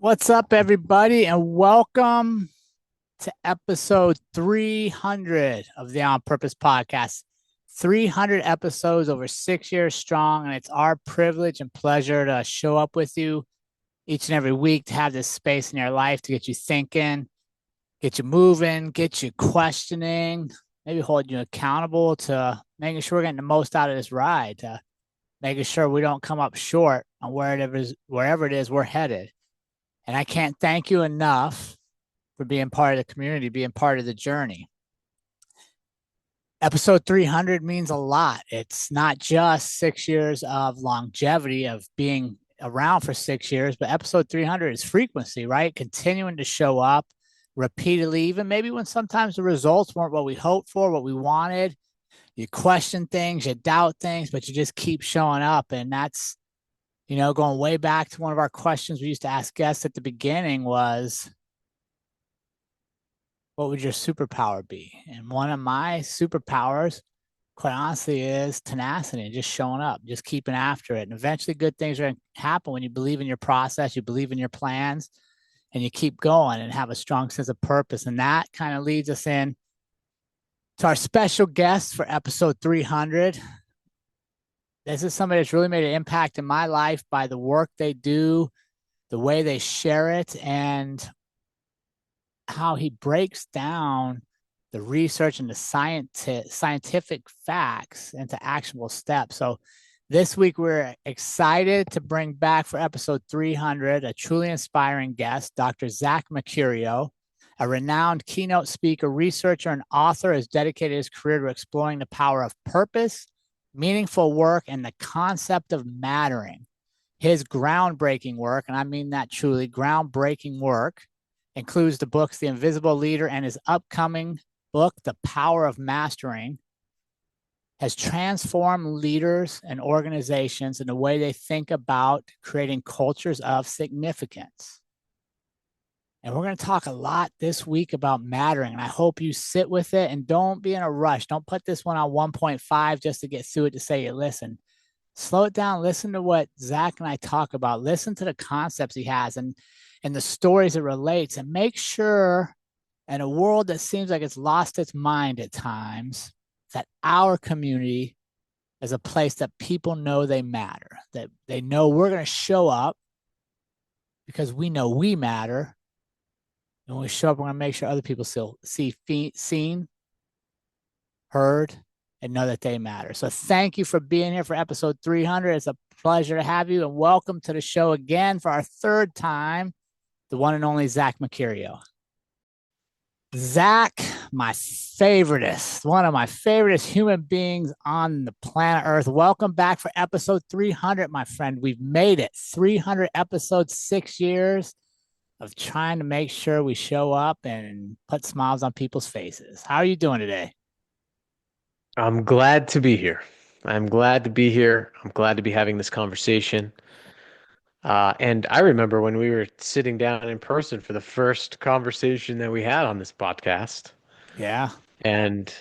What's up, everybody, and welcome to episode 300 of the On Purpose podcast. 300 episodes over 6 years strong, and it's our privilege and pleasure to show up with you each and every week to have this space in your life to get you thinking, get you moving, get you questioning, maybe hold you accountable to making sure we're getting the most out of this ride, to making sure we don't come up short on wherever it is we're headed. And I can't thank you enough for being part of the community, being part of the journey. Episode 300 means a lot. It's not just 6 years of longevity of being around for 6 years, but episode 300 is frequency, right? Continuing to show up repeatedly, even maybe when sometimes the results weren't what we hoped for, what we wanted. You question things, you doubt things, but you just keep showing up. And that's, going way back to one of our questions we used to ask guests at the beginning was, what would your superpower be? And one of my superpowers, quite honestly, is tenacity and just showing up, just keeping after it. And eventually good things are going to happen when you believe in your process, you believe in your plans, and you keep going and have a strong sense of purpose. And that kind of leads us in to our special guest for episode 300. This is somebody that's really made an impact in my life by the work they do, the way they share it, and how he breaks down the research and the scientific facts into actionable steps. So this week we're excited to bring back for episode 300 a truly inspiring guest, Dr. Zach Mercurio, a renowned keynote speaker, researcher, and author, has dedicated his career to exploring the power of purpose, meaningful work, and the concept of mattering. His groundbreaking work, and I mean that truly, groundbreaking work, includes the books The Invisible Leader and his upcoming book, The Power of Mastering, has transformed leaders and organizations in the way they think about creating cultures of significance. And we're going to talk a lot this week about mattering. And I hope you sit with it and don't be in a rush. Don't put this one on 1.5 just to get through it to say you listen. Slow it down. Listen to what Zach and I talk about. Listen to the concepts he has and the stories it relates, and make sure, in a world that seems like it's lost its mind at times, that our community is a place that people know they matter, that they know we're going to show up because we know we matter. And when we show up, we're going to make sure other people still seen, heard, and know that they matter. So thank you for being here for episode 300. It's a pleasure to have you, and welcome to the show again for our third time, the one and only Zach Mercurio. Zach, my favoriteest, one of my favoriteest human beings on the planet Earth. Welcome back for episode 300, my friend. We've made it. 300 episodes, 6 years of trying to make sure we show up and put smiles on people's faces. How are you doing today? I'm glad to be here. I'm glad to be here. I'm glad to be having this conversation. And I remember when we were sitting down in person for the first conversation that we had on this podcast, Yeah. and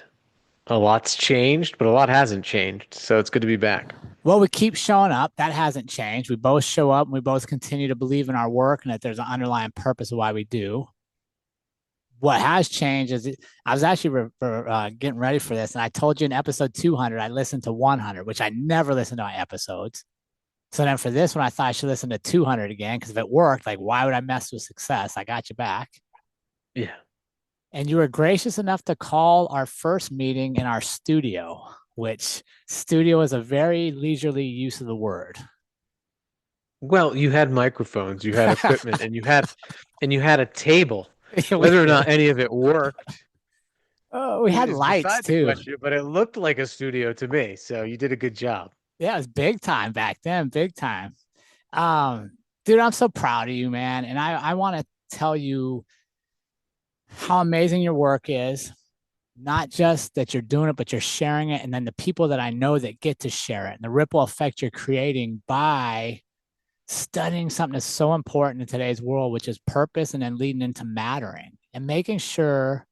a lot's changed, but a lot hasn't changed. So it's good to be back. Well, we keep showing up. That hasn't changed. We both show up and we both continue to believe in our work and that there's an underlying purpose of why we do. What has changed is I was actually getting ready for this, and I told you in episode 200 I listened to 100, which I never listen to my episodes. So then for this one, I thought I should listen to 200 again because if it worked, like why would I mess with success? I got you back, Yeah. and you were gracious enough to call our first meeting in our studio, which studio is a very leisurely use of the word. Well, you had microphones, you had equipment, and you had a table. we Whether or not did. any of it worked We had is lights beside the too. question, but it looked like a studio to me. So you did a good job. Yeah, it was big time back then, big time. Um, Dude, I'm so proud of you, man. And I want to tell you how amazing your work is. Not just that you're doing it, but you're sharing it. And then the people that I know that get to share it and the ripple effect you're creating by studying something that's so important in today's world, which is purpose, and then leading into mattering and making sure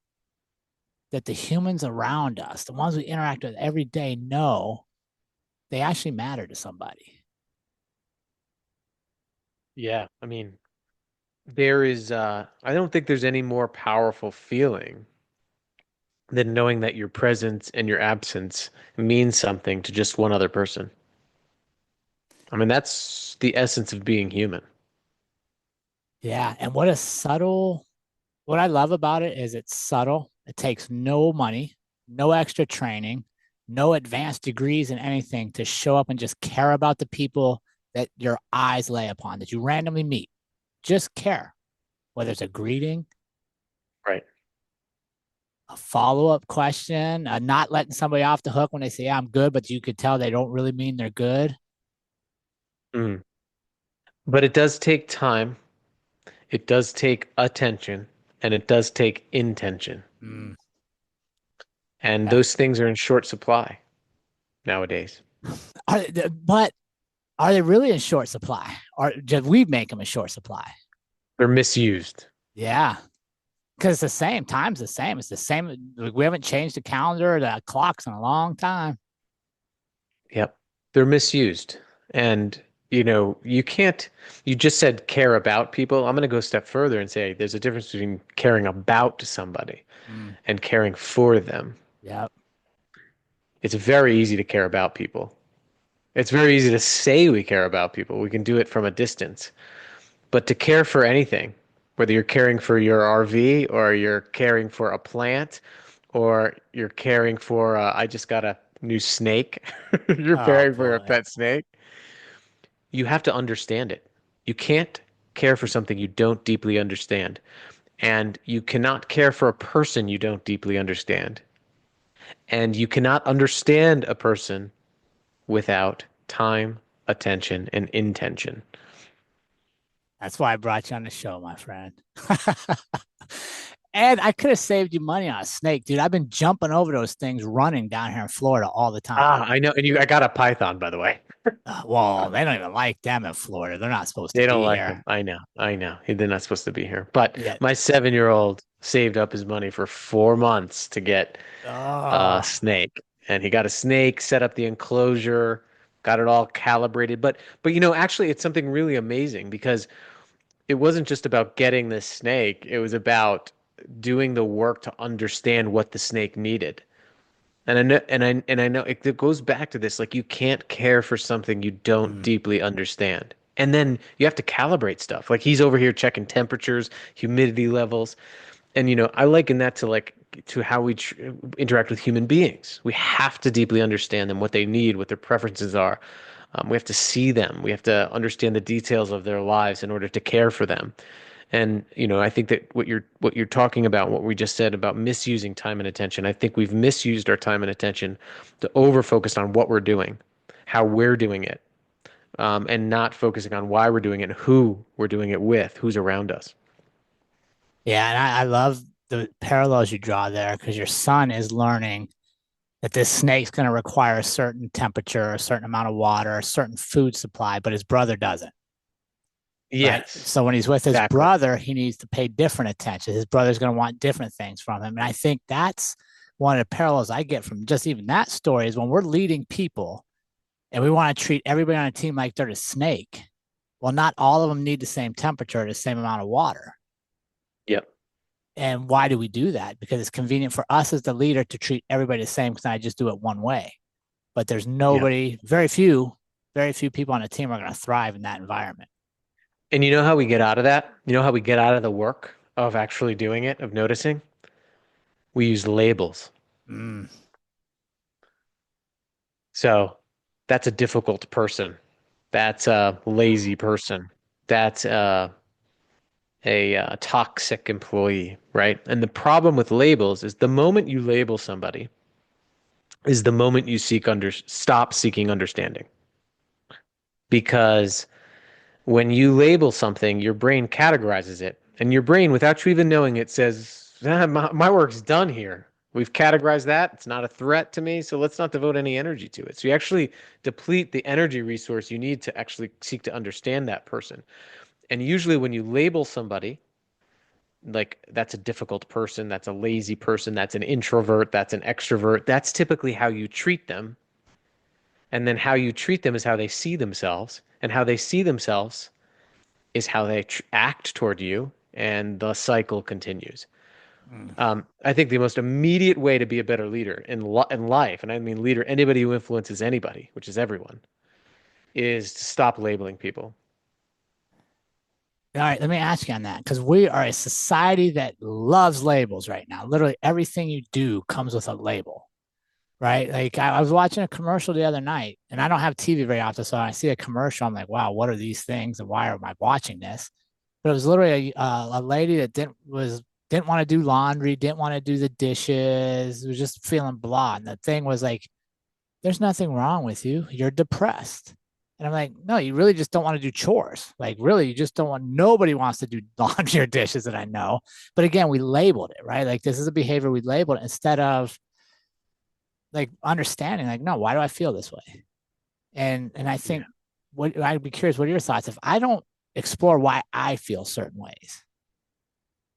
that the humans around us, the ones we interact with every day, know they actually matter to somebody. Yeah. I mean, I don't think there's any more powerful feeling than knowing that your presence and your absence means something to just one other person. I mean, that's the essence of being human. Yeah. And what a subtle, what I love about it is it's subtle. It takes no money, no extra training, no advanced degrees in anything to show up and just care about the people that your eyes lay upon, that you randomly meet. Just care, whether it's a greeting, Right. a follow-up question, not letting somebody off the hook when they say, yeah, I'm good, but you could tell they don't really mean they're good. Mm. But it does take time, it does take attention, and it does take intention. Mm. And Yeah. those things are in short supply nowadays. But are they really in short supply? Or did we make them in short supply? They're misused. Yeah. Because it's the same. Time's the same. It's the same. We haven't changed the calendar or the clocks in a long time. Yep. They're misused. And, you can't, you just said care about people. I'm going to go a step further and say there's a difference between caring about somebody Mm. and caring for them. Yep. It's very easy to care about people. It's very easy to say we care about people. We can do it from a distance. But to care for anything, whether you're caring for your RV or you're caring for a plant or you're caring for, I just got a new snake, you're Oh caring for a boy. pet snake, you have to understand it. You can't care for something you don't deeply understand. And you cannot care for a person you don't deeply understand. And you cannot understand a person without time, attention, and intention. That's why I brought you on the show, my friend. And I could have saved you money on a snake, dude. I've been jumping over those things running down here in Florida all the time. Ah, I know. And I got a python, by the way. Well, they don't even like them in Florida. They're not supposed to They don't be like him. here. I know. I know. They're not supposed to be here. But Yeah. my 7-year-old saved up his money for 4 months to get a Oh. snake. And he got a snake, set up the enclosure, got it all calibrated. But actually it's something really amazing because it wasn't just about getting this snake. It was about doing the work to understand what the snake needed. And I know, and I know it goes back to this, like you can't care for something you don't Mm. deeply understand. And then you have to calibrate stuff. Like he's over here checking temperatures, humidity levels, and I liken that to how we interact with human beings. We have to deeply understand them, what they need, what their preferences are. We have to see them. We have to understand the details of their lives in order to care for them. And I think that what you're talking about, what we just said about misusing time and attention, I think we've misused our time and attention to over focus on what we're doing, how we're doing it, and not focusing on why we're doing it, and who we're doing it with, who's around us. Yeah, and I love the parallels you draw there because your son is learning that this snake's going to require a certain temperature, a certain amount of water, a certain food supply, but his brother doesn't. Right. Yes, So when he's with his exactly. brother, he needs to pay different attention. His brother's going to want different things from him. And I think that's one of the parallels I get from just even that story is when we're leading people and we want to treat everybody on a team like they're a snake. Well, not all of them need the same temperature, the same amount of water. Yep. And why do we do that? Because it's convenient for us as the leader to treat everybody the same because I just do it one way. But there's Yep. nobody, very few people on a team are going to thrive in that environment. And you know how we get out of that? You know how we get out of the work of actually doing it, of noticing? We use labels. Mm. So that's a difficult person. That's a lazy person. That's a toxic employee, right? And the problem with labels is the moment you label somebody is the moment you stop seeking understanding. Because when you label something, your brain categorizes it, and your brain, without you even knowing it, says, my work's done here. We've categorized that. It's not a threat to me, so let's not devote any energy to it. So you actually deplete the energy resource you need to actually seek to understand that person. And usually, when you label somebody, like that's a difficult person, that's a lazy person, that's an introvert, that's an extrovert, that's typically how you treat them. And then how you treat them is how they see themselves. And how they see themselves is how they act toward you, and the cycle continues. Mm. I think the most immediate way to be a better leader in life, and I mean leader, anybody who influences anybody, which is everyone, is to stop labeling people. All right, let me ask you on that because we are a society that loves labels right now. Literally everything you do comes with a label, right? Like I was watching a commercial the other night, and I don't have TV very often, so I see a commercial. I'm like, wow, what are these things, and why am I watching this? But it was literally a lady that didn't want to do laundry, didn't want to do the dishes, was just feeling blah. And the thing was like, there's nothing wrong with you. You're depressed. And I'm like, no, you really just don't want to do chores. Like, really, you just don't want, nobody wants to do laundry or dishes that I know. But again, we labeled it, right? Like, this is a behavior we labeled it instead of like understanding, like, no, why do I feel this way? And I Yeah. think what I'd be curious, what are your thoughts? If I don't explore why I feel certain ways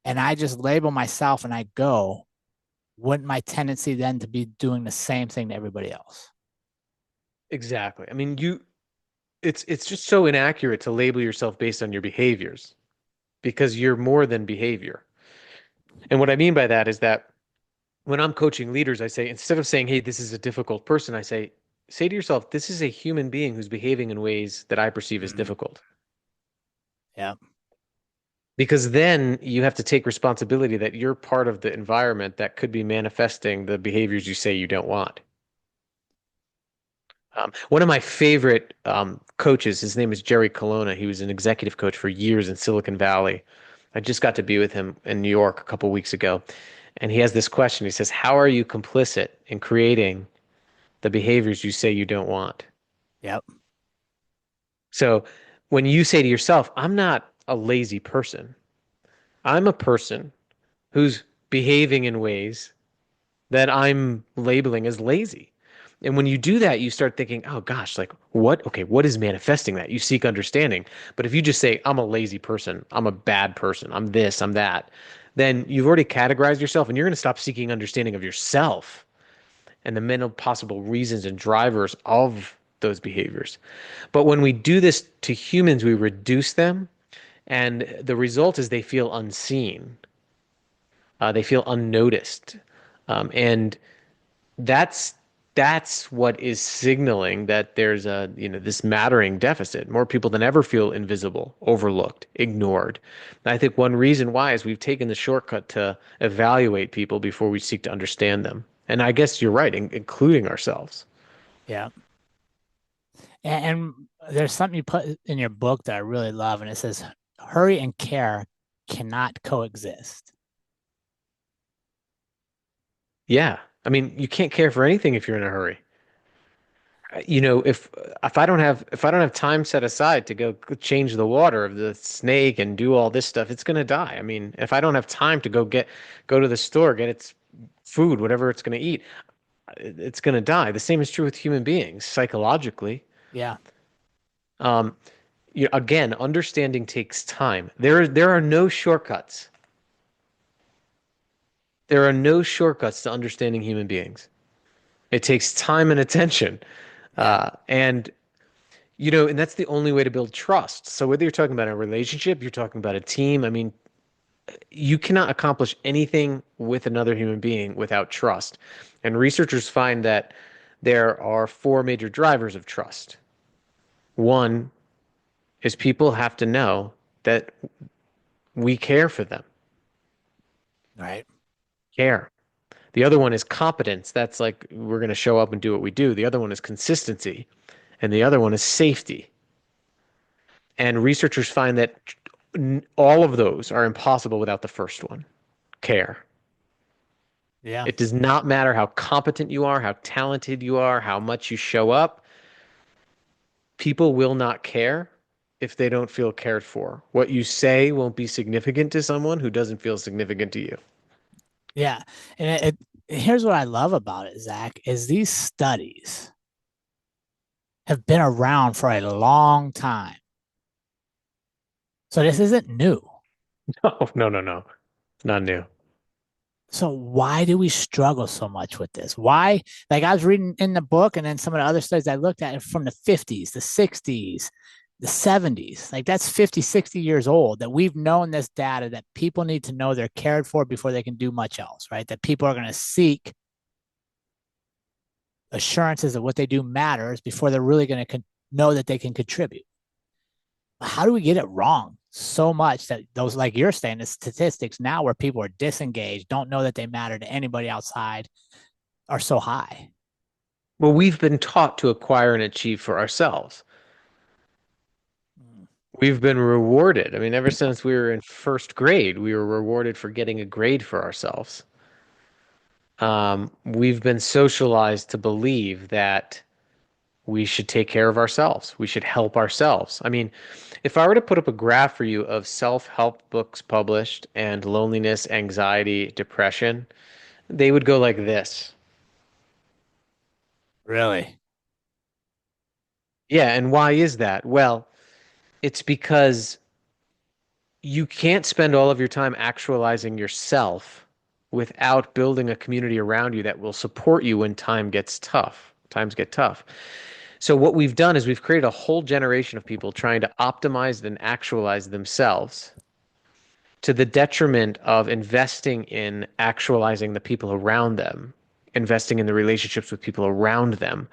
and I just label myself and I go, wouldn't my tendency then to be doing the same thing to everybody else? Exactly. I mean, it's just so inaccurate to label yourself based on your behaviors because you're more than behavior. And what I mean by that is that when I'm coaching leaders, I say, instead of saying, hey, this is a difficult person, I say to yourself, this is a human being who's behaving in ways that I perceive as Mm-hmm. difficult. Yeah. Because then you have to take responsibility that you're part of the environment that could be manifesting the behaviors you say you don't want. One of my favorite coaches, his name is Jerry Colonna. He was an executive coach for years in Silicon Valley. I just got to be with him in New York a couple weeks ago. And he has this question. He says, how are you complicit in creating the behaviors you say you don't want? Yep. So when you say to yourself, I'm not a lazy person, I'm a person who's behaving in ways that I'm labeling as lazy. And when you do that, you start thinking, oh gosh, like what? Okay, what is manifesting that? You seek understanding. But if you just say, I'm a lazy person, I'm a bad person, I'm this, I'm that, then you've already categorized yourself and you're going to stop seeking understanding of yourself and the mental possible reasons and drivers of those behaviors. But when we do this to humans, we reduce them, and the result is they feel unseen, they feel unnoticed, and that's that's what is signaling that there's a this mattering deficit. More people than ever feel invisible, overlooked, ignored. And I think one reason why is we've taken the shortcut to evaluate people before we seek to understand them. And I guess you're right, including ourselves. Yeah. And there's something you put in your book that I really love, and it says, hurry and care cannot coexist. Yeah. I mean, you can't care for anything if you're in a hurry. If I don't have time set aside to go change the water of the snake and do all this stuff, it's gonna die. I mean, if I don't have time to go to the store, get its food, whatever it's gonna eat, it's gonna die. The same is true with human beings psychologically. Yeah. Um, again, understanding takes time. There are no shortcuts. There are no shortcuts to understanding human beings. It takes time and attention. Yeah. And and that's the only way to build trust. So whether you're talking about a relationship, you're talking about a team, I mean, you cannot accomplish anything with another human being without trust. And researchers find that there are four major drivers of trust. One is people have to know that we care for them, Right. care. The other one is competence. That's like we're going to show up and do what we do. The other one is consistency. And the other one is safety. And researchers find that all of those are impossible without the first one, care. Yeah. It does not matter how competent you are, how talented you are, how much you show up. People will not care if they don't feel cared for. What you say won't be significant to someone who doesn't feel significant to you. Yeah. And here's what I love about it, Zach, is these studies have been around for a long time. So this isn't new. Oh, no, no, no. Not new. So why do we struggle so much with this? Why? Like I was reading in the book and then some of the other studies I looked at from the 50s, the 60s. the 70s. Like that's 50, 60 years old that we've known this data that people need to know they're cared for before they can do much else, right? That people are going to seek assurances that what they do matters before they're really going to know that they can contribute. How do we get it wrong so much that those, like you're saying, the statistics now where people are disengaged, don't know that they matter to anybody outside, are so high? Well, we've been taught to acquire and achieve for ourselves. Mm. We've been rewarded. I mean, ever since we were in first grade, we were rewarded for getting a grade for ourselves. We've been socialized to believe that we should take care of ourselves. We should help ourselves. I mean, if I were to put up a graph for you of self-help books published and loneliness, anxiety, depression, they would go like this. Really? Yeah, and why is that? Well, it's because you can't spend all of your time actualizing yourself without building a community around you that will support you when times get tough. So what we've done is we've created a whole generation of people trying to optimize and actualize themselves to the detriment of investing in actualizing the people around them, investing in the relationships with people around them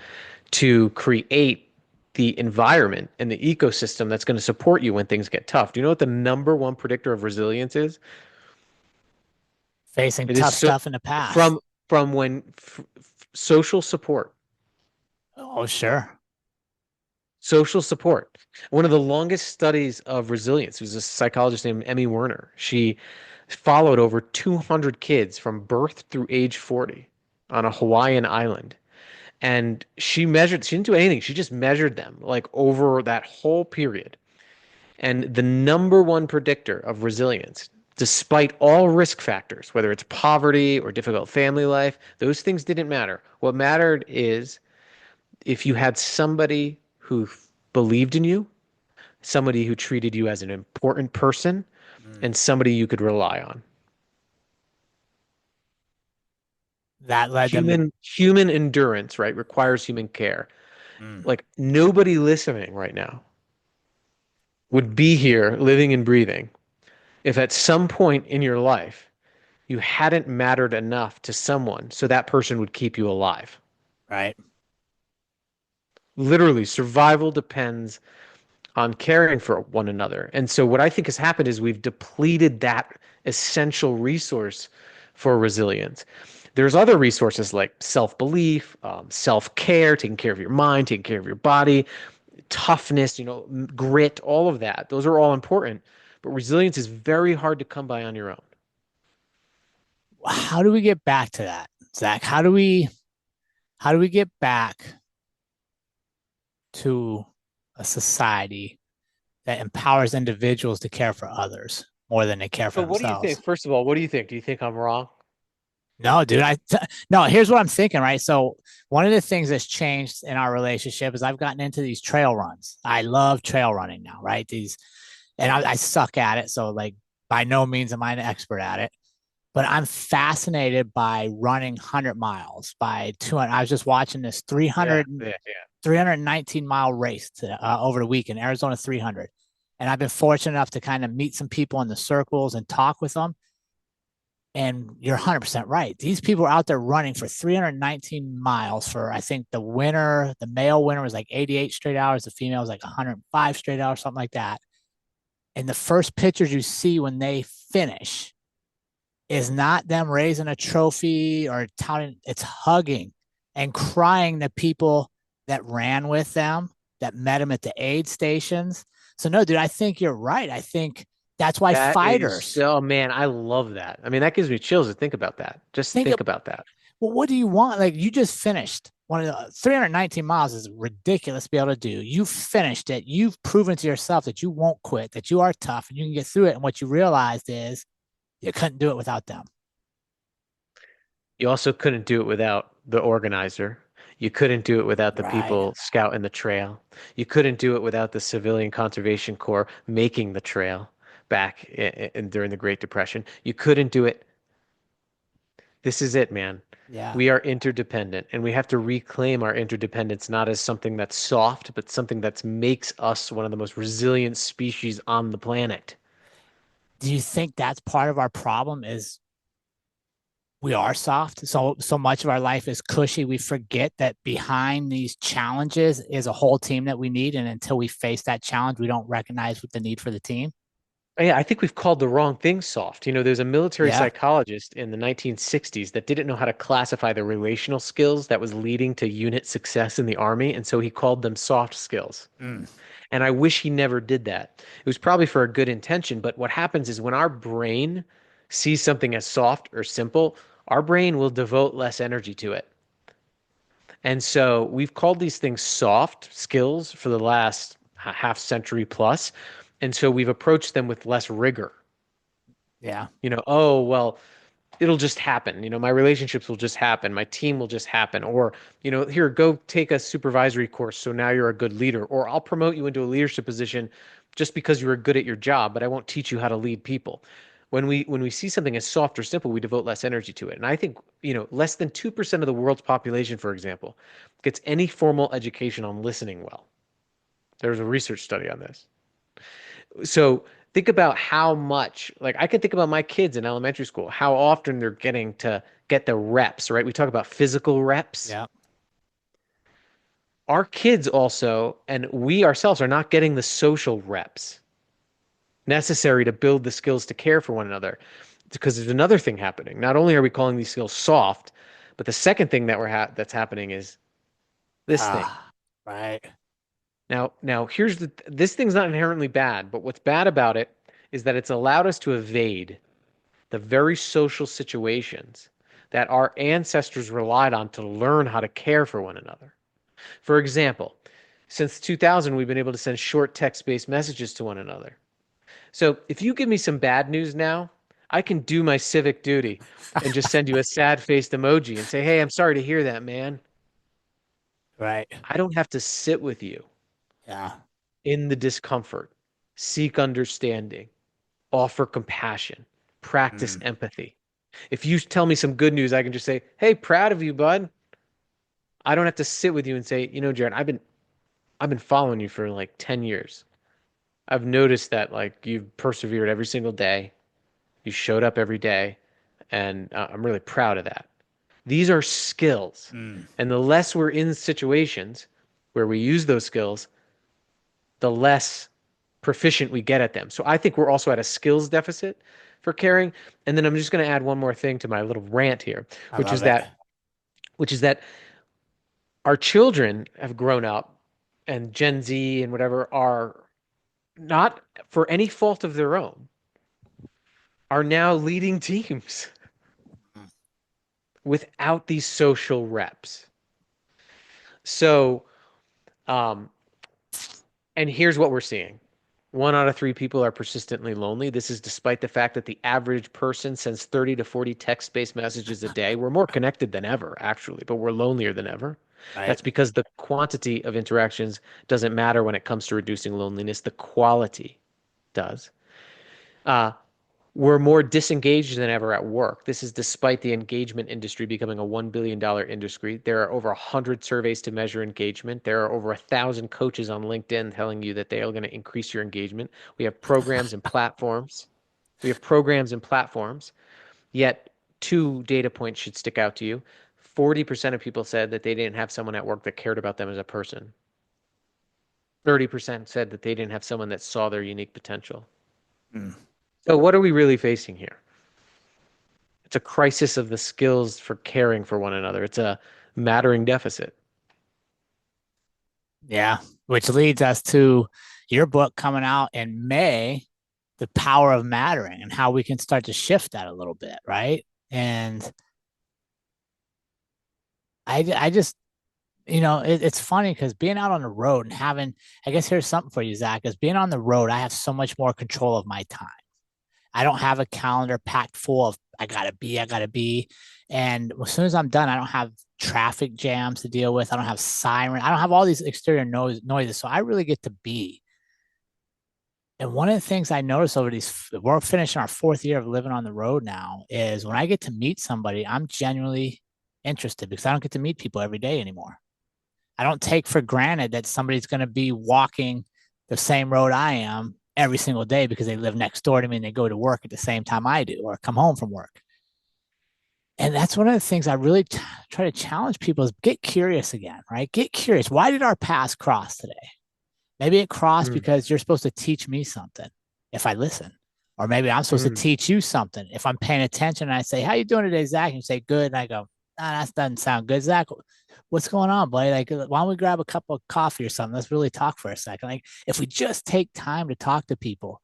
to create the environment and the ecosystem that's going to support you when things get tough. Do you know what the number one predictor of resilience is? Facing It is tough so stuff in the past. from from when social support. Oh, sure. Social support. One of the longest studies of resilience was a psychologist named Emmy Werner. She followed over 200 kids from birth through age 40 on a Hawaiian island. And she didn't do anything. She just measured them like over that whole period. And the number one predictor of resilience, despite all risk factors, whether it's poverty or difficult family life, those things didn't matter. What mattered is if you had somebody who believed in you, somebody who treated you as an important person, Mm. and somebody you could rely on. That led them to. Human endurance, right, requires human care. Mm. Like nobody listening right now would be here living and breathing if at some point in your life you hadn't mattered enough to someone so that person would keep you alive. Right. Literally, survival depends on caring for one another. And so, what I think has happened is we've depleted that essential resource for resilience. There's other resources like self belief, self care, taking care of your mind, taking care of your body, toughness, grit, all of that. Those are all important. But resilience is very hard to come by on your own. How do we get back to that, Zach? How do we get back to a society that empowers individuals to care for others more than they care for So, what do you themselves? think? First of all, what do you think? Do you think I'm wrong? No, dude. No. Here's what I'm thinking. Right. So one of the things that's changed in our relationship is I've gotten into these trail runs. I love trail running now. Right. And I suck at it. So like, by no means am I an expert at it. But I'm fascinated by running 100 miles by 200. I was just watching this Yeah, yeah, yeah. 319-mile race over the weekend, Arizona 300. And I've been fortunate enough to kind of meet some people in the circles and talk with them. And you're 100% right. These people are out there running for 319 miles for, I think the male winner was like 88 straight hours. The female was like 105 straight hours, something like that. And the first pictures you see when they finish is not them raising a trophy or touting, it's hugging and crying the people that ran with them, that met them at the aid stations. So, no, dude, I think you're right. I think that's why That is fighters so, man, I love that. I mean, that gives me chills to think about that. Just think think of, about that. well, what do you want? Like, you just finished one of the 319 miles is ridiculous to be able to do. You finished it. You've proven to yourself that you won't quit, that you are tough and you can get through it. And what you realized is you couldn't do it without them. You also couldn't do it without the organizer. You couldn't do it without the Right. people scouting the trail. You couldn't do it without the Civilian Conservation Corps making the trail during the Great Depression. You couldn't do it. This is it, man. Yeah. We are interdependent, and we have to reclaim our interdependence not as something that's soft, but something that makes us one of the most resilient species on the planet. Do you think that's part of our problem is we are soft? So much of our life is cushy. We forget that behind these challenges is a whole team that we need. And until we face that challenge, we don't recognize what the need for the team. Yeah, I think we've called the wrong thing soft. There's a military Yeah. psychologist in the 1960s that didn't know how to classify the relational skills that was leading to unit success in the army, and so he called them soft skills. Mm, And I wish he never did that. It was probably for a good intention, but what happens is when our brain sees something as soft or simple, our brain will devote less energy to it. And so we've called these things soft skills for the last half century plus. And so we've approached them with less rigor. yeah. Oh, well, it'll just happen. My relationships will just happen. My team will just happen. Or, here, go take a supervisory course. So now you're a good leader. Or I'll promote you into a leadership position just because you were good at your job, but I won't teach you how to lead people. When we see something as soft or simple, we devote less energy to it. And I think, less than 2% of the world's population, for example, gets any formal education on listening well. There was a research study on this. So think about how much, like I can think about my kids in elementary school, how often they're getting to get the reps, right? We talk about physical reps. Yeah. Our kids also, and we ourselves are not getting the social reps necessary to build the skills to care for one another. Because there's another thing happening. Not only are we calling these skills soft, but the second thing that's happening is this thing. Right. Now here's this thing's not inherently bad, but what's bad about it is that it's allowed us to evade the very social situations that our ancestors relied on to learn how to care for one another. For example, since 2000, we've been able to send short text-based messages to one another. So if you give me some bad news now, I can do my civic duty and just send you a sad-faced emoji and say, "Hey, I'm sorry to hear that, man." Right. I don't have to sit with you Yeah. in the discomfort, seek understanding, offer compassion, practice Mm, empathy. If you tell me some good news, I can just say, "Hey, proud of you, bud." I don't have to sit with you and say, Jared, I've been following you for like 10 years. I've noticed that like you've persevered every single day. You showed up every day, and I'm really proud of that. These are skills. mm. And the less we're in situations where we use those skills, the less proficient we get at them. So I think we're also at a skills deficit for caring. And then I'm just going to add one more thing to my little rant here, I which love is it. that which is that our children have grown up and Gen Z and whatever are not for any fault of their own are now leading teams Mm, without these social reps. So, um, and here's what we're seeing. 1 out of 3 people are persistently lonely. This is despite the fact that the average person sends 30 to 40 text-based messages a day. We're more connected than ever, actually, but we're lonelier than ever. right. That's because the quantity of interactions doesn't matter when it comes to reducing loneliness. The quality does. Uh, we're more disengaged than ever at work. This is despite the engagement industry becoming a $1 billion industry. There are over 100 surveys to measure engagement. There are over 1,000 coaches on LinkedIn telling you that they are going to increase your engagement. We have programs and platforms. We have programs and platforms. Yet, two data points should stick out to you. 40% of people said that they didn't have someone at work that cared about them as a person. 30% said that they didn't have someone that saw their unique potential. Mm. So, what are we really facing here? It's a crisis of the skills for caring for one another. It's a mattering deficit. Yeah. Which leads us to your book coming out in May, The Power of Mattering, and how we can start to shift that a little bit. Right. And I just, it's funny because being out on the road and having, I guess here's something for you, Zach, is being on the road, I have so much more control of my time. I don't have a calendar packed full of I gotta be. And as soon as I'm done, I don't have traffic jams to deal with. I don't have siren. I don't have all these exterior noises. So I really get to be. And one of the things I notice over we're finishing our 4th year of living on the road now, is when I get to meet somebody, I'm genuinely interested because I don't get to meet people every day anymore. I don't take for granted that somebody's going to be walking the same road I am every single day because they live next door to me and they go to work at the same time I do or come home from work. And that's one of the things I really try to challenge people is get curious again, right? Get curious. Why did our paths cross today? Maybe it crossed Mm, because you're supposed to teach me something if I listen. Or maybe I'm supposed to mm. teach you something. If I'm paying attention and I say, how you doing today, Zach? And you say, good. And I go, nah, that doesn't sound good. Zach, what's going on, buddy? Like, why don't we grab a cup of coffee or something? Let's really talk for a second. Like, if we just take time to talk to people.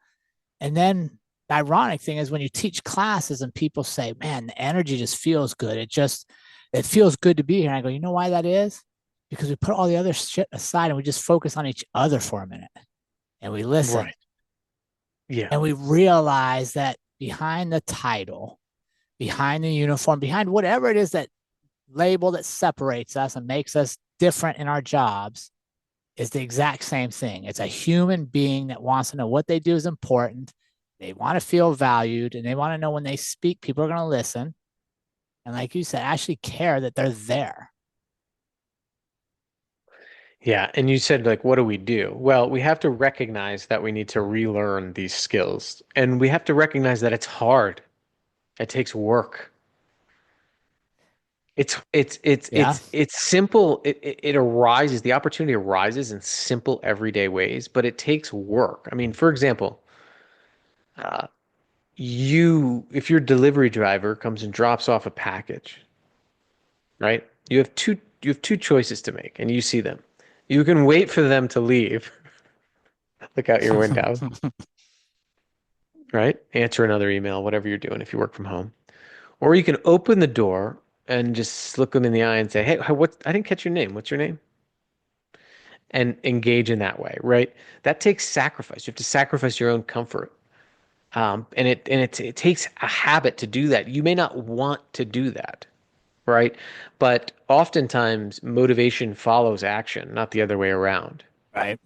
And then the ironic thing is when you teach classes and people say, man, the energy just feels good. It feels good to be here. And I go, you know why that is? Because we put all the other shit aside and we just focus on each other for a minute and we listen Right. Yeah. and we realize that behind the title, behind the uniform, behind whatever it is that label that separates us and makes us different in our jobs is the exact same thing. It's a human being that wants to know what they do is important. They want to feel valued and they want to know when they speak, people are going to listen. And like you said, actually care that they're there. Yeah. And you said, like, what do we do? Well, we have to recognize that we need to relearn these skills. And we have to recognize that it's hard. It takes work. Yeah. It's simple. It arises, the opportunity arises in simple everyday ways, but it takes work. I mean, for example, uh, if your delivery driver comes and drops off a package, right? You have two choices to make, and you see them. You can wait for them to leave, look out your window, right? Answer another email, whatever you're doing if you work from home. Or you can open the door and just look them in the eye and say, "Hey, what? I didn't catch your name. What's your name?" And engage in that way, right? That takes sacrifice. You have to sacrifice your own comfort. It takes a habit to do that. You may not want to do that, right? But oftentimes motivation follows action, not the other way around. Right.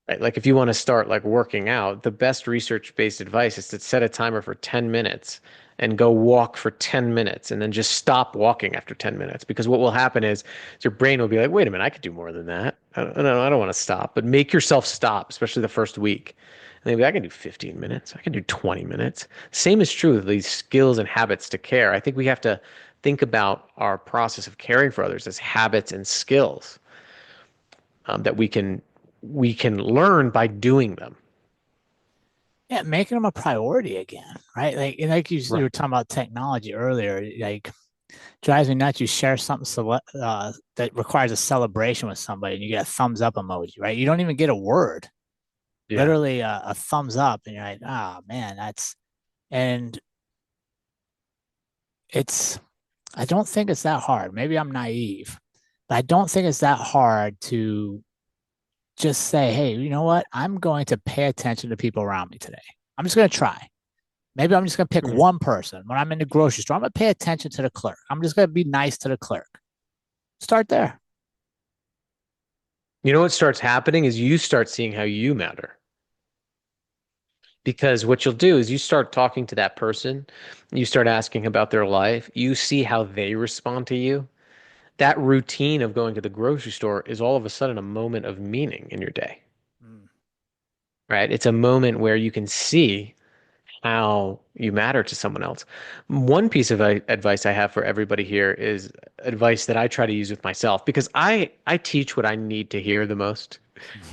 Right? Like if you want to start like working out, the best research-based advice is to set a timer for 10 minutes and go walk for 10 minutes and then just stop walking after 10 minutes. Because what will happen is your brain will be like, wait a minute, I could do more than that. I don't want to stop. But make yourself stop, especially the first week. And maybe I can do 15 minutes. I can do 20 minutes. Same is true with these skills and habits to care. I think we have to think about our process of caring for others as habits and skills that we can learn by doing them. Yeah, making them a priority again, right? Like you Right. were talking about technology earlier. Like drives me nuts. You share something that requires a celebration with somebody, and you get a thumbs up emoji, right? You don't even get a word, Yeah. literally a thumbs up, and you're like, oh man, that's and it's. I don't think it's that hard. Maybe I'm naive, but I don't think it's that hard to just say, hey, you know what? I'm going to pay attention to people around me today. I'm just going to try. Maybe I'm just going to pick Mhm. one person when I'm in the grocery store. I'm going to pay attention to the clerk. I'm just going to be nice to the clerk. Start there. You know what starts happening is you start seeing how you matter. Because what you'll do is you start talking to that person, you start asking about their life, you see how they respond to you. That routine of going to the grocery store is all of a sudden a moment of meaning in your day, Mm. right? It's a moment where you can see how you matter to someone else. One piece of advice I have for everybody here is advice that I try to use with myself because I teach what I need to hear the most.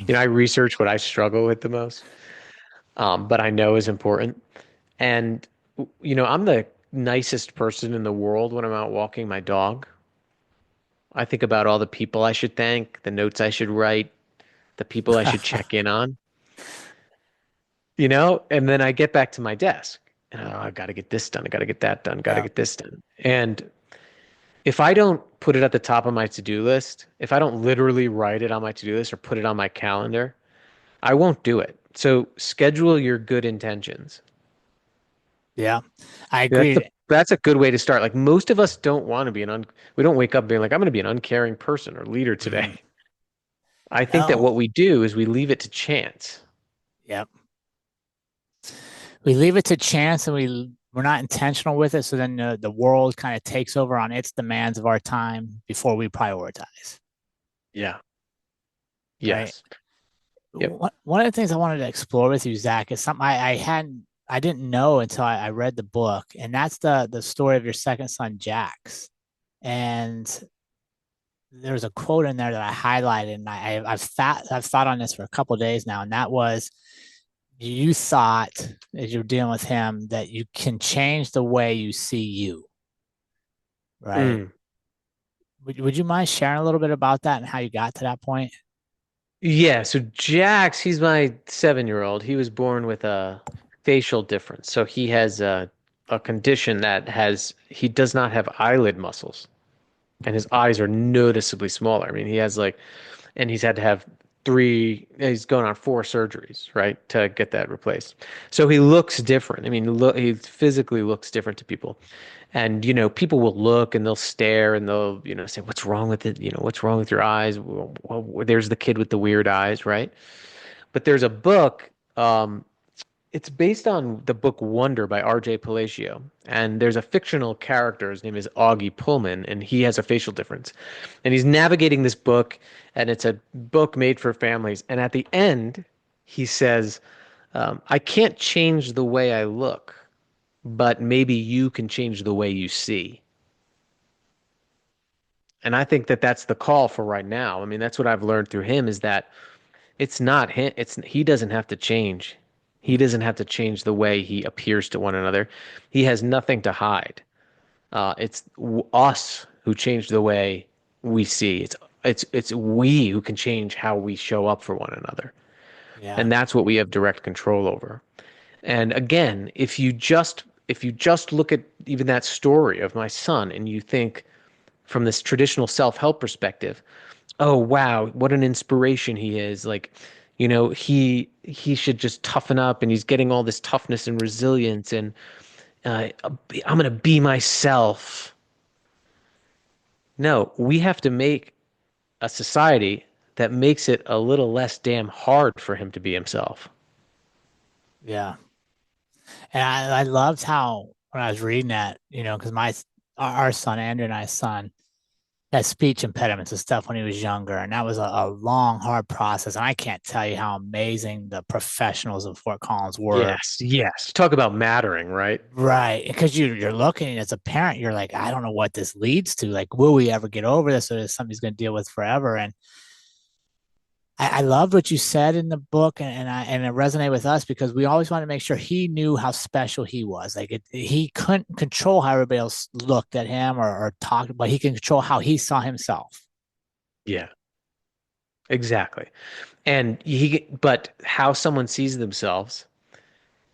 You know, I research what I struggle with the most, but I know is important. And you know, I'm the nicest person in the world when I'm out walking my dog. I think about all the people I should thank, the notes I should write, the people I should check in on, you know, and then I get back to my desk and oh, I got to get this done. I got to get that done. Got to Yeah. get this done. And if I don't put it at the top of my to-do list, if I don't literally write it on my to-do list or put it on my calendar, I won't do it. So schedule your good intentions. Yeah. I That's agree. that's a good way to start. Like most of us don't want to be we don't wake up being like, I'm going to be an uncaring person or leader today. Mhm. I think that No. what we do is we leave it to chance. Yep. We leave it to chance and we we're not intentional with it. So then the world kind of takes over on its demands of our time before we prioritize, Yeah. right? Yes. Yep. One of the things I wanted to explore with you, Zach, is something I didn't know until I read the book, and that's the story of your second son, Jax. And there's a quote in there that I highlighted, and I've thought on this for a couple of days now, and that was you thought as you're dealing with him that you can change the way you see you, right? Mm. Would you mind sharing a little bit about that and how you got to that point? Yeah, so Jax, he's my 7-year-old. He was born with a facial difference. So he has a condition that he does not have eyelid muscles, and his eyes are noticeably smaller. I mean, and he's had to have he's going on 4 surgeries, right, to get that replaced. So he looks different. I mean, he physically looks different to people. And, people will look and they'll stare and they'll, say, what's wrong with it? What's wrong with your eyes? Well, there's the kid with the weird eyes, right? But there's a book, it's based on the book Wonder by R.J. Palacio. And there's a fictional character. His name is Augie Pullman, and he has a facial difference. And he's navigating this book, and it's a book made for families. And at the end, he says, I can't change the way I look, but maybe you can change the way you see. And I think that that's the call for right now. I mean, that's what I've learned through him is that it's not him. He doesn't have to change. He doesn't have to change the way he appears to one another. He has nothing to hide. It's us who change the way we see. It's we who can change how we show up for one another. Yeah, And that's what we have direct control over. And again, if you just look at even that story of my son and you think from this traditional self-help perspective, oh wow, what an inspiration he is. Like, he should just toughen up and he's getting all this toughness and resilience and I'm gonna be myself. No, we have to make a society that makes it a little less damn hard for him to be himself. yeah. And I loved how when I was reading that, because our son, Andrew and I's son, had speech impediments and stuff when he was younger. And that was a long, hard process. And I can't tell you how amazing the professionals of Fort Collins were. Yes, yes. Talk about mattering, right? Right. Because you're looking as a parent, you're like, I don't know what this leads to. Like, will we ever get over this? Or is something he's going to deal with forever? And I loved what you said in the book, and it resonated with us because we always wanted to make sure he knew how special he was. Like he couldn't control how everybody else looked at him or talked, but he can control how he saw himself. Yeah, exactly. But how someone sees themselves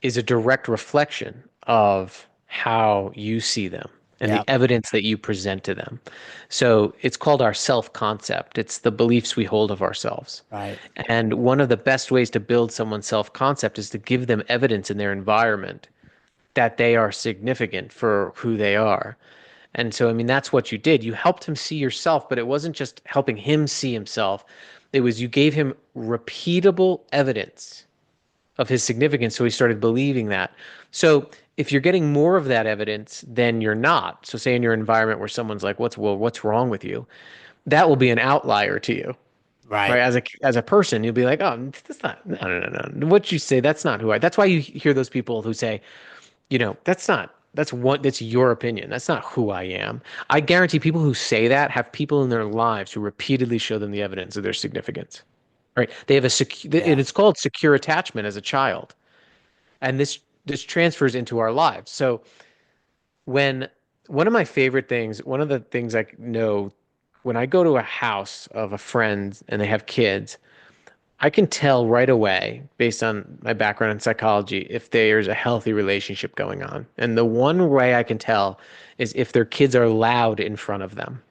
is a direct reflection of how you see them and the Yep. evidence that you present to them. So it's called our self-concept. It's the beliefs we hold of ourselves. Right. And one of the best ways to build someone's self-concept is to give them evidence in their environment that they are significant for who they are. And so, I mean, that's what you did. You helped him see yourself, but it wasn't just helping him see himself. It was you gave him repeatable evidence of his significance. So he started believing that. So if you're getting more of that evidence, then you're not. So say in your environment where someone's like, what's wrong with you? That will be an outlier to you, right? Right. As a person, you'll be like, oh, that's not, no, no, no, no. What you say, that's not who I, that's why you hear those people who say, that's your opinion. That's not who I am. I guarantee people who say that have people in their lives who repeatedly show them the evidence of their significance. Right? They have and Yeah. it's called secure attachment as a child. And this transfers into our lives. So when one of the things I know when I go to a house of a friend and they have kids, I can tell right away, based on my background in psychology, if there's a healthy relationship going on. And the one way I can tell is if their kids are loud in front of them.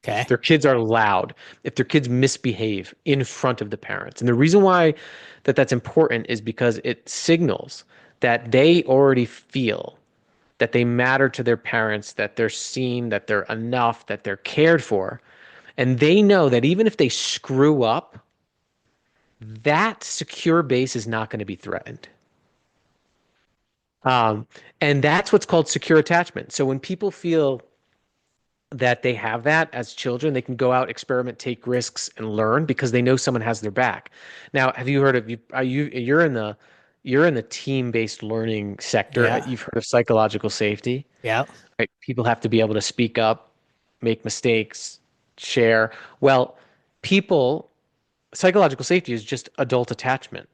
If Okay. their kids are loud, if their kids misbehave in front of the parents. And the reason why that's important is because it signals that they already feel that they matter to their parents, that they're seen, that they're enough, that they're cared for. And they know that even if they screw up, that secure base is not going to be threatened. Um, and that's what's called secure attachment. So when people feel that they have that as children, they can go out, experiment, take risks, and learn because they know someone has their back. Now, have you heard of you? Are you you're in the team-based learning sector. Yeah. You've heard of psychological safety, Yeah. right? People have to be able to speak up, make mistakes, share. Well, people, psychological safety is just adult attachment.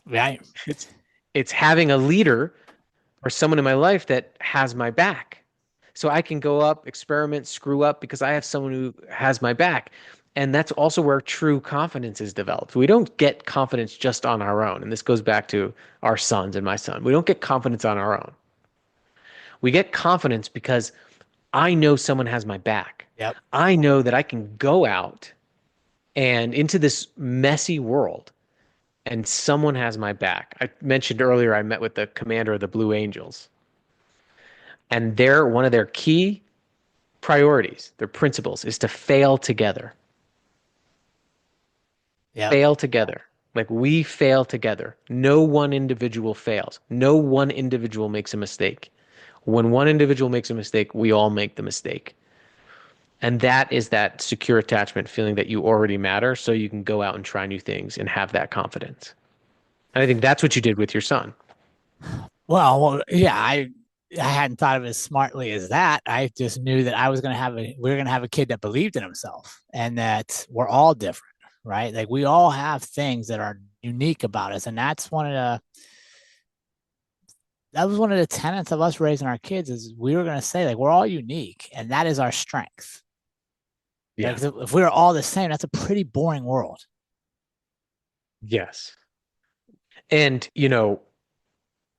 Right. It's it's having a leader or someone in my life that has my back. So I can go up, experiment, screw up because I have someone who has my back. And that's also where true confidence is developed. We don't get confidence just on our own. And this goes back to our sons and my son. We don't get confidence on our own. We get confidence because I know someone has my back. Yep. I know that I can go out and into this messy world and someone has my back. I mentioned earlier I met with the commander of the Blue Angels, and their one of their key priorities, their principles, is to fail together. Yep. Fail together. Like we fail together. No one individual fails. No one individual makes a mistake. When one individual makes a mistake, we all make the mistake. And that is that secure attachment feeling that you already matter so you can go out and try new things and have that confidence. And I think that's what you did with your son. Yeah, I hadn't thought of it as smartly as that. I just knew that I was going to have we were going to have a kid that believed in himself and that we're all different, right? Like we all have things that are unique about us. And that was one of the tenets of us raising our kids is we were going to say like, we're all unique and that is our strength. Right? Yeah. 'Cause if we were all the same, that's a pretty boring world. Yes. And,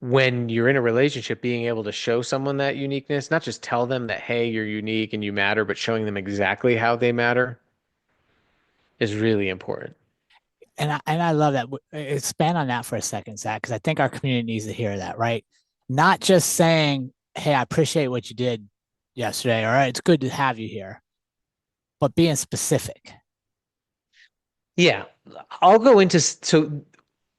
when you're in a relationship, being able to show someone that uniqueness, not just tell them that, hey, you're unique and you matter, but showing them exactly how they matter is really important. And I love that. Expand on that for a second, Zach, because I think our community needs to hear that, right? Not just saying, "Hey, I appreciate what you did yesterday," or "It's good to have you here," but being specific. Yeah. I'll go into, so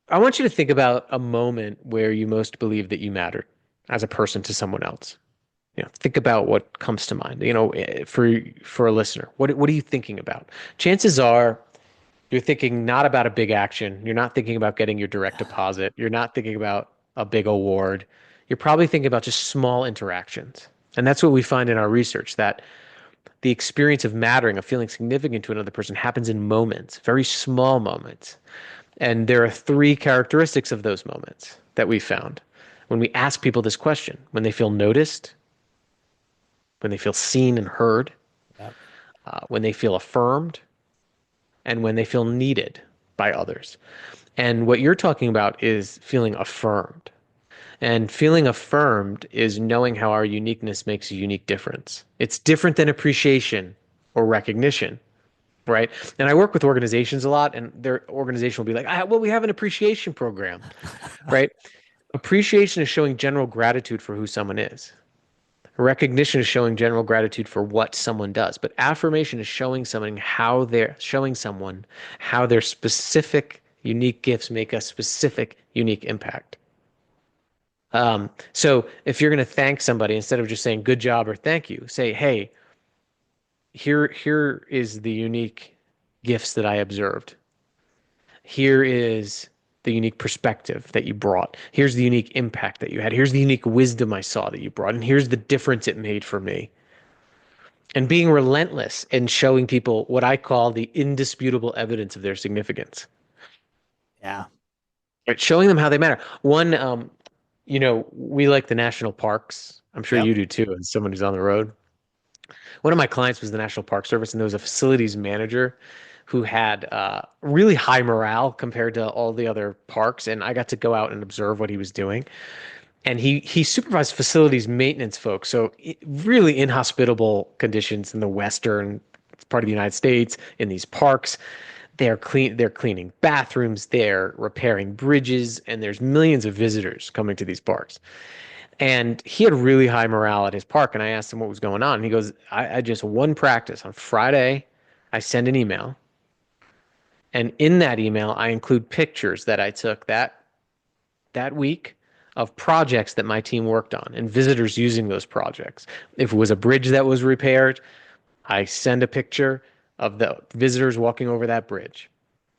I want you to think about a moment where you most believe that you mattered as a person to someone else. Think about what comes to mind, for a listener. What are you thinking about? Chances are you're thinking not about a big action. You're not thinking about getting your direct deposit. You're not thinking about a big award. You're probably thinking about just small interactions. And that's what we find in our research that the experience of mattering, of feeling significant to another person happens in moments, very small moments. And there are three characteristics of those moments that we found. When we ask people this question, when they feel noticed, when they feel seen and heard, Yep. when they feel affirmed, and when they feel needed by others. And what you're talking about is feeling affirmed. And feeling affirmed is knowing how our uniqueness makes a unique difference. It's different than appreciation or recognition, right? And I work with organizations a lot, and their organization will be like, well, we have an appreciation program, right? Appreciation is showing general gratitude for who someone is. Recognition is showing general gratitude for what someone does, but affirmation is showing someone how their specific unique gifts make a specific unique impact. So if you're going to thank somebody, instead of just saying good job or thank you, say, hey, here is the unique gifts that I observed. Here is the unique perspective that you brought. Here's the unique impact that you had. Here's the unique wisdom I saw that you brought. And here's the difference it made for me. And being relentless and showing people what I call the indisputable evidence of their significance. Yeah. Right? Showing them how they matter. One, we like the national parks. I'm sure Yep. you do too, as someone who's on the road. One of my clients was the National Park Service, and there was a facilities manager who had really high morale compared to all the other parks. And I got to go out and observe what he was doing. And he supervised facilities maintenance folks, so really inhospitable conditions in the western part of the United States in these parks. They're cleaning bathrooms, they're repairing bridges, and there's millions of visitors coming to these parks. And he had really high morale at his park. And I asked him what was going on. And he goes, I just one practice on Friday. I send an email. And in that email, I include pictures that I took that week of projects that my team worked on and visitors using those projects. If it was a bridge that was repaired, I send a picture of the visitors walking over that bridge.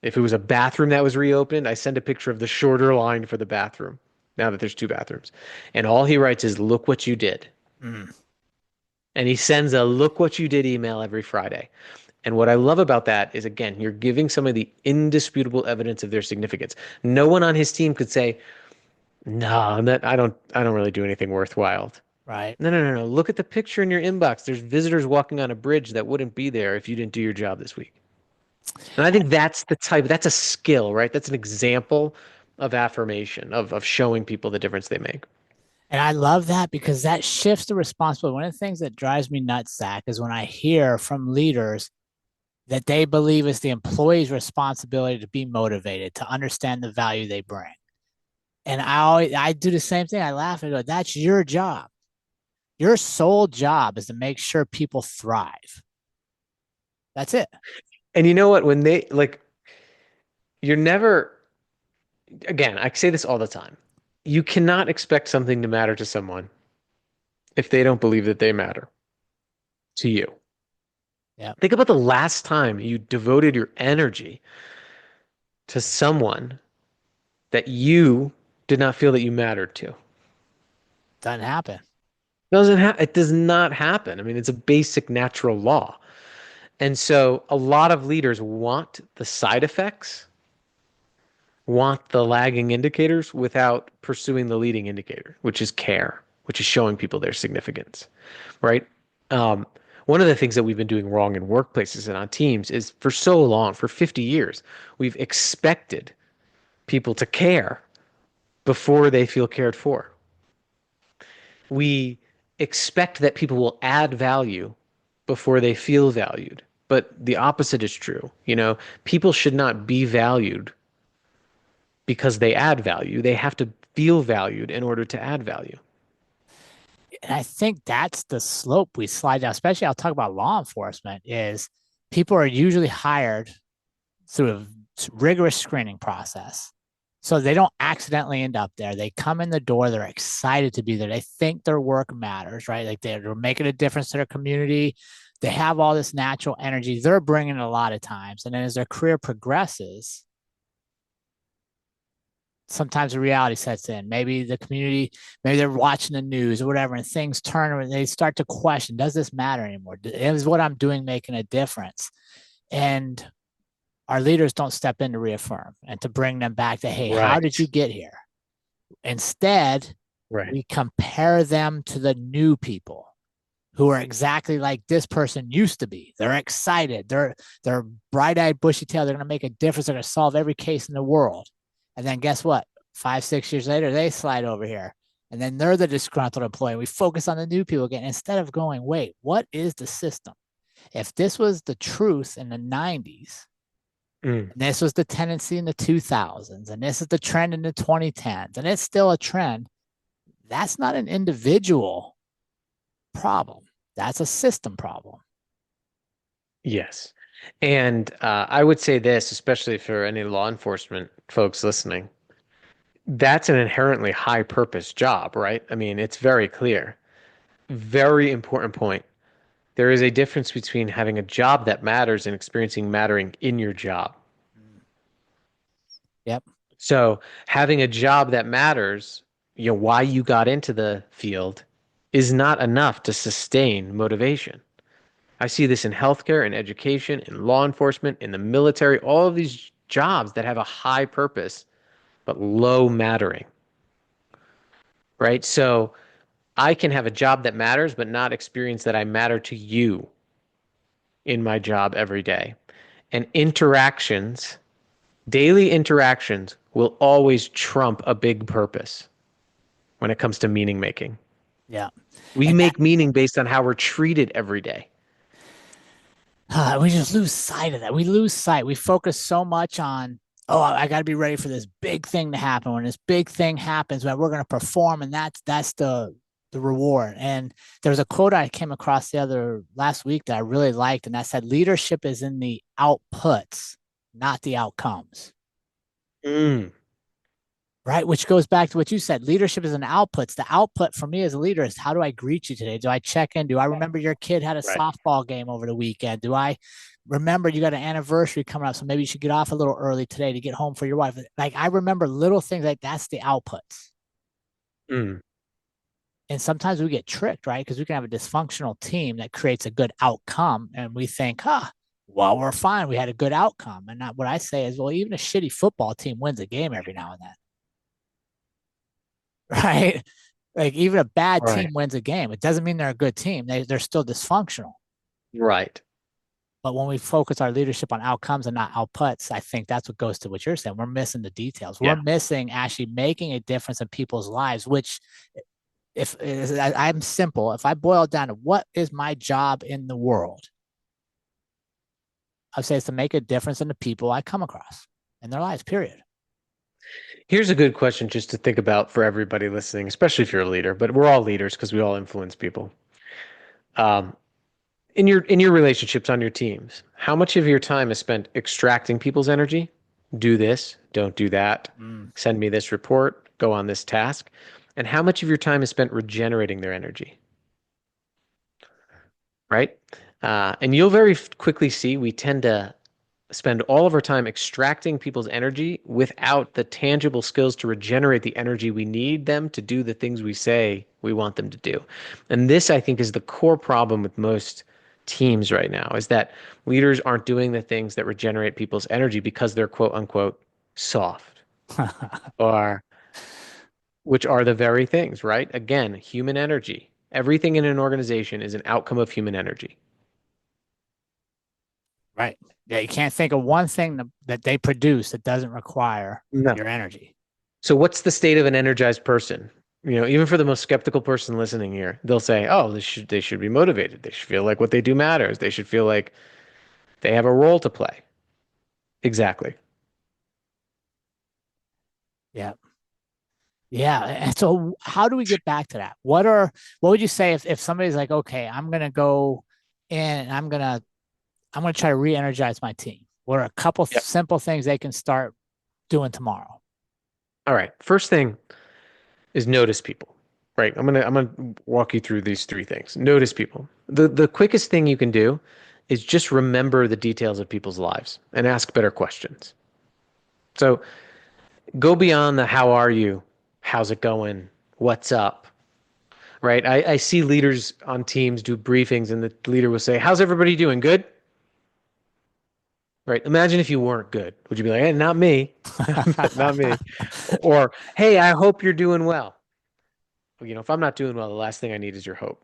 If it was a bathroom that was reopened, I send a picture of the shorter line for the bathroom, now that there's two bathrooms. And all he writes is, look what you did. Mm, And he sends a look what you did email every Friday. And what I love about that is, again, you're giving some of the indisputable evidence of their significance. No one on his team could say, no, I don't really do anything worthwhile. right. No, no, no, no. Look at the picture in your inbox. There's visitors walking on a bridge that wouldn't be there if you didn't do your job this week. And I think that's a skill, right? That's an example of affirmation, of showing people the difference they make. And I love that because that shifts the responsibility. One of the things that drives me nuts, Zach, is when I hear from leaders that they believe it's the employee's responsibility to be motivated, to understand the value they bring. And I do the same thing. I laugh and go, that's your job. Your sole job is to make sure people thrive. That's it. And you know what? When they like, you're never, again, I say this all the time. You cannot expect something to matter to someone if they don't believe that they matter to you. Yeah. Think about the last time you devoted your energy to someone that you did not feel that you mattered to. Doesn't happen. It does not happen. I mean, it's a basic natural law. And so a lot of leaders want the side effects, want the lagging indicators without pursuing the leading indicator, which is care, which is showing people their significance, right? Um, One of the things that we've been doing wrong in workplaces and on teams is for so long, for 50 years, we've expected people to care before they feel cared for. We expect that people will add value before they feel valued. But the opposite is true. People should not be valued because they add value. They have to feel valued in order to add value. And I think that's the slope we slide down, especially I'll talk about law enforcement is people are usually hired through a rigorous screening process. So they don't accidentally end up there. They come in the door, they're excited to be there. They think their work matters, right? Like they're making a difference to their community. They have all this natural energy. They're bringing it a lot of times. And then as their career progresses, sometimes the reality sets in. Maybe the community, maybe they're watching the news or whatever, and things turn and they start to question, does this matter anymore? Is what I'm doing making a difference? And our leaders don't step in to reaffirm and to bring them back to, hey, how did you Right. get here? Instead, Right. we compare them to the new people who are exactly like this person used to be. They're excited. They're bright-eyed, bushy-tailed. They're going to make a difference. They're going to solve every case in the world. And then guess what? 5, 6 years later, they slide over here. And then they're the disgruntled employee. We focus on the new people again instead of going, wait, what is the system? If this was the truth in the 90s, Mm. and this was the tendency in the 2000s, and this is the trend in the 2010s, and it's still a trend, that's not an individual problem. That's a system problem. Yes. And I would say this, especially for any law enforcement folks listening, that's an inherently high purpose job, right? I mean, it's very clear. Very important point. There is a difference between having a job that matters and experiencing mattering in your job. Yep. So, having a job that matters, why you got into the field is not enough to sustain motivation. I see this in healthcare, in education, in law enforcement, in the military, all of these jobs that have a high purpose but low mattering, right? So, I can have a job that matters but not experience that I matter to you in my job every day. And daily interactions will always trump a big purpose when it comes to meaning making. Yeah. We And that make meaning based on how we're treated every day. we just lose sight of that. We lose sight. We focus so much on, oh, I got to be ready for this big thing to happen. When this big thing happens, when we're going to perform, and that's the reward. And there was a quote I came across the other last week that I really liked, and that said, "Leadership is in the outputs, not the outcomes." Mm, Right, which goes back to what you said. Leadership is an output. The output for me as a leader is how do I greet you today? Do I check in? Do I remember your kid had a Right. softball game over the weekend? Do I remember you got an anniversary coming up? So maybe you should get off a little early today to get home for your wife. Like I remember little things like that's the outputs. Mm, And sometimes we get tricked, right? Because we can have a dysfunctional team that creates a good outcome and we think, well, we're fine. We had a good outcome. And not what I say is, well, even a shitty football team wins a game every now and then. Right? Like even a bad right. team wins a game. It doesn't mean they're a good team. They're still dysfunctional. Right. But when we focus our leadership on outcomes and not outputs, I think that's what goes to what you're saying. We're missing the details. We're Yeah. missing actually making a difference in people's lives, which if I'm simple, if I boil it down to what is my job in the world, I'd say it's to make a difference in the people I come across in their lives, period. Here's a good question just to think about for everybody listening, especially if you're a leader, but we're all leaders because we all influence people. Um, in your relationships on your teams, how much of your time is spent extracting people's energy? Do this, don't do that. Mm. Send me this report, go on this task. And how much of your time is spent regenerating their energy, right? And you'll very quickly see we tend to spend all of our time extracting people's energy without the tangible skills to regenerate the energy we need them to do the things we say we want them to do. And this, I think, is the core problem with most teams right now is that leaders aren't doing the things that regenerate people's energy because they're quote unquote soft or which are the very things, right? Again, human energy. Everything in an organization is an outcome of human energy. Right. Yeah, you can't think of one thing that they produce that doesn't require No. your energy. So what's the state of an energized person? Even for the most skeptical person listening here, they'll say, "Oh, they should be motivated. They should feel like what they do matters. They should feel like they have a role to play." Exactly. Yeah. Yeah. And so how do we get back to that? What would you say if somebody's like, okay, I'm gonna go in and I'm gonna try to re-energize my team? What are a couple Yep. simple things they can start doing tomorrow? All right. First thing is notice people. Right. I'm gonna walk you through these three things. Notice people. The quickest thing you can do is just remember the details of people's lives and ask better questions. So go beyond the how are you? How's it going? What's up? Right? I see leaders on teams do briefings and the leader will say, "How's everybody doing? Good?" Right? Imagine if you weren't good. Would you be like, "Hey, not me, not me," or "Hey, I hope you're doing well." Well, if I'm not doing well, the last thing I need is your hope.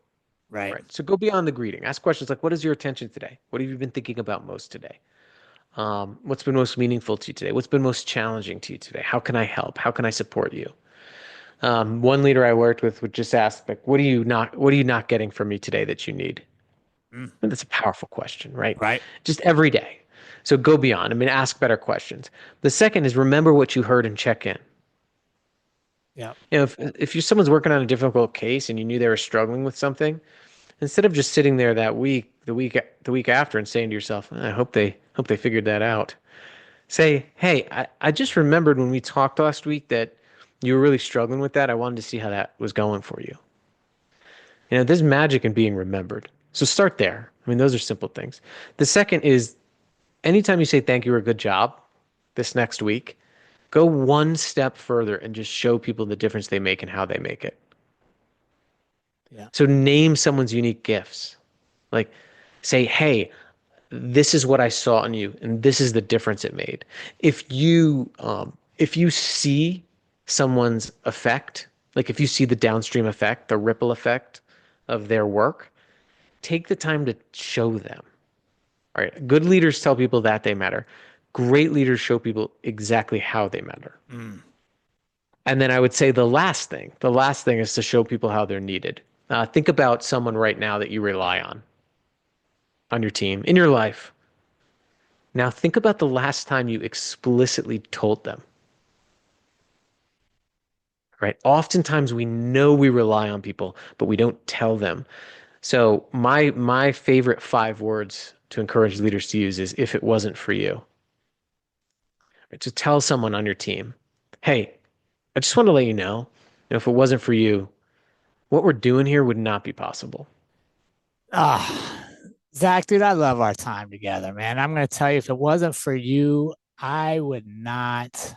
Right. Right? So go beyond the greeting. Ask questions like, "What is your attention today? What have you been thinking about most today? What's been most meaningful to you today? What's been most challenging to you today? How can I help? How can I support you?" One leader I worked with would just ask, like, "What are you not getting from me today that you need?" Mm. And that's a powerful question, right? Right. Just every day. So go beyond. I mean, ask better questions. The second is remember what you heard and check in. Yeah. If someone's working on a difficult case and you knew they were struggling with something, instead of just sitting there that week, the week after, and saying to yourself, "I hope they figured that out." Say, "Hey, I just remembered when we talked last week that you were really struggling with that. I wanted to see how that was going for you." There's magic in being remembered. So start there. I mean, those are simple things. The second is anytime you say thank you or good job this next week, go one step further and just show people the difference they make and how they make it. Yeah. So name someone's unique gifts. Like say, "Hey, this is what I saw in you, and this is the difference it made." If you see someone's effect, like if you see the downstream effect, the ripple effect of their work, take the time to show them. All right. Good leaders tell people that they matter. Great leaders show people exactly how they matter. Mm. And then I would say the last thing is to show people how they're needed. Think about someone right now that you rely on your team, in your life. Now think about the last time you explicitly told them, right? Oftentimes we know we rely on people, but we don't tell them. So my favorite 5 words to encourage leaders to use is if it wasn't for you. Right? To tell someone on your team, "Hey, I just want to let if it wasn't for you, what we're doing here would not be possible. Ah, Zach, dude, I love our time together, man. I'm going to tell you, if it wasn't for you, I would not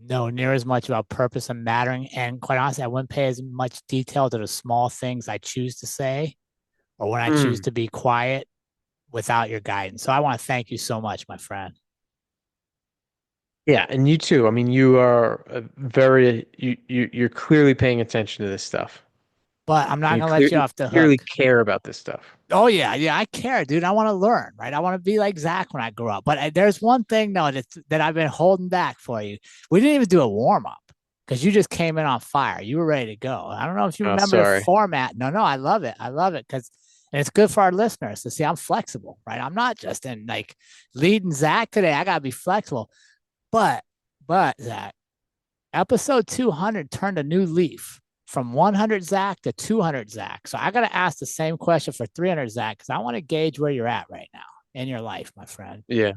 know near as much about purpose and mattering. And quite honestly, I wouldn't pay as much detail to the small things I choose to say or when I choose Mm. to be quiet without your guidance. So I want to thank you so much, my friend. Yeah, and you too. I mean, you are you're clearly paying attention to this stuff. But I'm not And going to let you you off the clearly hook. care about this stuff. Oh yeah, yeah, I care, dude. I want to learn, right? I want to be like Zach when I grow up. But there's one thing though that I've been holding back for you. We didn't even do a warm up because you just came in on fire. You were ready to go. I don't know if you Oh, remember the sorry. format. No, no, I love it. I love it because and it's good for our listeners to see I'm flexible, right? I'm not just in like leading Zach today. I gotta be flexible. But Zach, episode 200 turned a new leaf from 100 Zach to 200 Zach. So I got to ask the same question for 300 Zach because I want to gauge where you're at right now in your life, my friend. Yeah,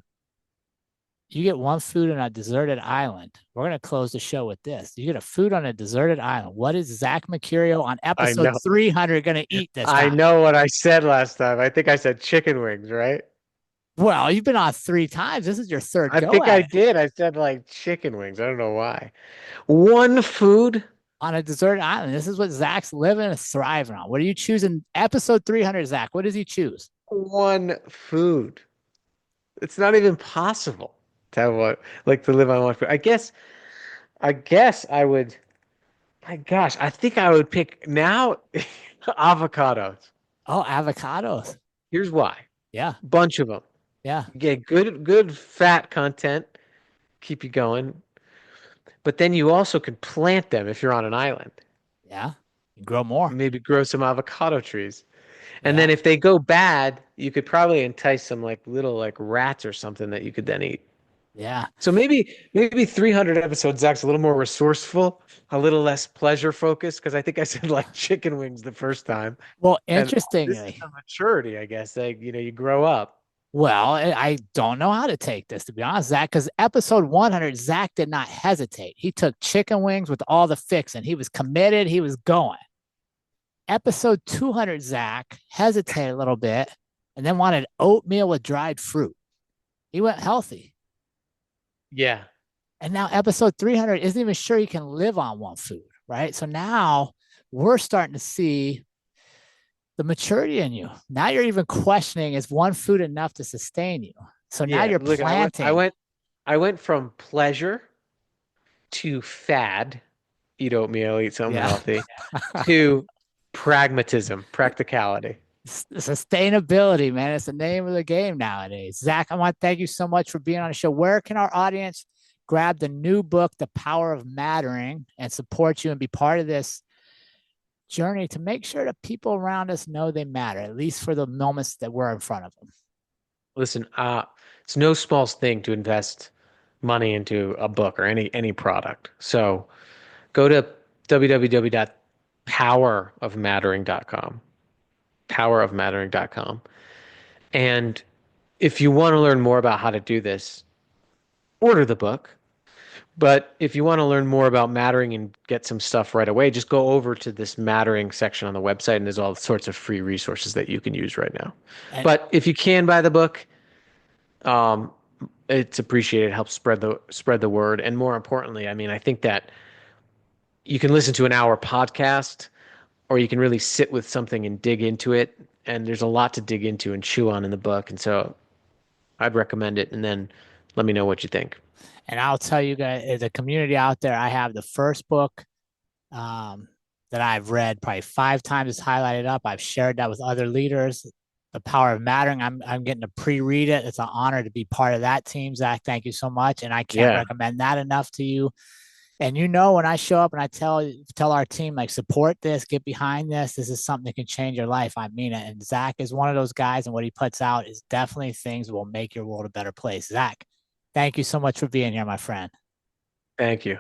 You get one food on a deserted island. We're going to close the show with this. You get a food on a deserted island. What is Zach Mercurio on I episode know. 300 going to eat this I time? know what I said last time. I think I said chicken wings, right? Well, you've been on three times. This is your third I go think at I it did. I said like chicken wings. I don't know why. One food, on a deserted island. This is what Zach's living and thriving on. What are you choosing? Episode 300, Zach. What does he choose? one food. It's not even possible to have what like to live on one food. I guess I would. My gosh, I think I would pick now avocados. Oh, avocados. Here's why. Yeah. Bunch of them. Yeah. You get good fat content, keep you going. But then you also could plant them if you're on an island. Yeah. Grow more. Maybe grow some avocado trees. And then Yeah. if they go bad, you could probably entice some like little like rats or something that you could then eat. Yeah. So maybe 300 episodes, Zach's a little more resourceful, a little less pleasure focused, because I think I said like chicken wings the first time. Well, And this is interestingly, the maturity, I guess. Like, you grow up. I don't know how to take this, to be honest, Zach, because episode 100, Zach did not hesitate. He took chicken wings with all the fixing. He was committed. He was going. Episode 200, Zach hesitated a little bit and then wanted oatmeal with dried fruit. He went healthy. Yeah. And now episode 300 isn't even sure he can live on one food, right? So now we're starting to see the maturity in you. Now you're even questioning, is one food enough to sustain you? So now Yeah. you're Look, I went I planting. went I went from pleasure to fad, eat oatmeal, eat something Yeah. healthy, to pragmatism, practicality. Sustainability, man. It's the name of the game nowadays. Zach, I want to thank you so much for being on the show. Where can our audience grab the new book, The Power of Mattering, and support you and be part of this journey to make sure that people around us know they matter, at least for the moments that we're in front of them? Listen, it's no small thing to invest money into a book or any product. So go to www.powerofmattering.com, powerofmattering.com. And if you want to learn more about how to do this, order the book. But if you want to learn more about mattering and get some stuff right away, just go over to this mattering section on the website, and there's all sorts of free resources that you can use right now. And But if you can buy the book, um, it's appreciated. It helps spread the word, and more importantly, I mean, I think that you can listen to an hour podcast, or you can really sit with something and dig into it. And there's a lot to dig into and chew on in the book, and so I'd recommend it. And then let me know what you think. and I'll tell you guys, the community out there, I have the first book um, that I've read probably five times. It's highlighted up. I've shared that with other leaders. The Power of Mattering. I'm getting to pre-read it. It's an honor to be part of that team, Zach. Thank you so much, and I can't Yeah, recommend that enough to you. And you know, when I show up and I tell our team like support this, get behind this. This is something that can change your life. I mean it. And Zach is one of those guys, and what he puts out is definitely things that will make your world a better place. Zach, thank you so much for being here, my friend. thank you.